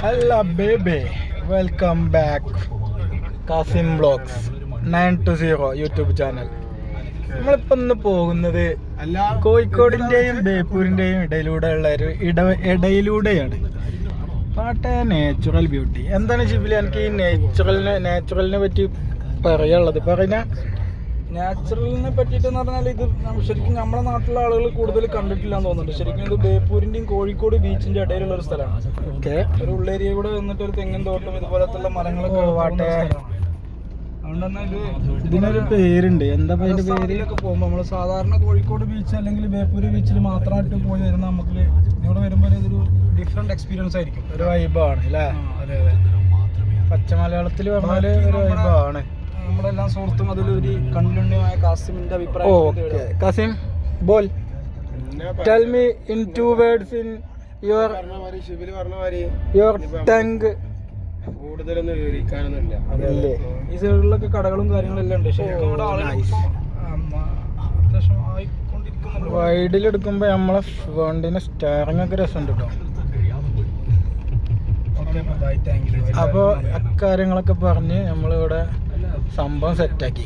Hello baby, welcome back Kasim Vlogs 920 YouTube channel. നമ്മളിപ്പോൾ ഇന്ന് പോകുന്നത് കോഴിക്കോടിൻ്റെയും ബേപ്പൂരിൻ്റെയും ഇടയിലൂടെയുള്ള ഒരു ഇടയിലൂടെയാണ്. പാട്ടെ നാച്ചുറൽ ബ്യൂട്ടി. എന്താണ് ഷിബിലി എനിക്ക് ഈ നാച്ചുറലിനെ പറ്റി പറയാനുള്ളത്? നാച്ചുറലിനെ പറ്റിയിട്ടെന്ന് പറഞ്ഞാൽ ഇത് ശരിക്കും നമ്മുടെ നാട്ടിലെ ആളുകൾ കൂടുതൽ കണ്ടിട്ടില്ല എന്ന് തോന്നുന്നുണ്ട്. ശരിക്കും ഇത് ബേപ്പൂരിൻ്റെയും കോഴിക്കോട് ബീച്ചിൻ്റെ ഇടയിലുള്ള ഒരു സ്ഥലമാണ്. ഓക്കെ, ഒരു ഉള്ളേരിയ കൂടെ വന്നിട്ട് ഒരു തെങ്ങിൻ തോട്ടം ഇതുപോലത്തുള്ള മരങ്ങളൊക്കെ വാട്ടെ. അതുകൊണ്ട് തന്നെ ഇതിനൊരു പേരുണ്ട്. എന്താ അതിൻ്റെ പേരിലൊക്കെ പോകുമ്പോൾ നമ്മൾ സാധാരണ കോഴിക്കോട് ബീച്ച് അല്ലെങ്കിൽ ബേപ്പൂര് ബീച്ചിൽ മാത്രമായിട്ട് പോയി വരുന്ന നമുക്ക് ഇവിടെ വരുമ്പോൾ ഇതൊരു ഡിഫറെൻറ്റ് എക്സ്പീരിയൻസ് ആയിരിക്കും. ഒരു വൈബാണ് അല്ലേ? അതെ അതെ, പച്ച മലയാളത്തിൽ പറഞ്ഞാൽ ഒരു വൈബാണ്. നമ്മുടെ എല്ലാ സുഹൃത്തും അതിലൊരു കണ്ടുണ്യമായ കാസിമിന്റെ അഭിപ്രായം. കാസിം ബോൾ, tell me in 2 words in your tongue. കൂടുതലൊന്നും വിവരിക്കാനൊന്നുമില്ല. അതല്ലേ, ഈ സൈഡിലൊക്കെ കടകളും കാര്യങ്ങളെല്ലാം ഉണ്ട്. ശരിക്കും ഇവിടെ അത്യാവശ്യം ആയിക്കൊണ്ടിരിക്കുന്നുണ്ട്. വൈഡിലെടുക്കുമ്പോ നമ്മളെ വണ്ടിന്റെ സ്റ്റാറിംഗ് ഒക്കെ രസമുണ്ട് കേട്ടോ. അപ്പോൾ അക്കാര്യങ്ങളൊക്കെ പറഞ്ഞ് നമ്മളിവിടെ സംഭവം സെറ്റാക്കി.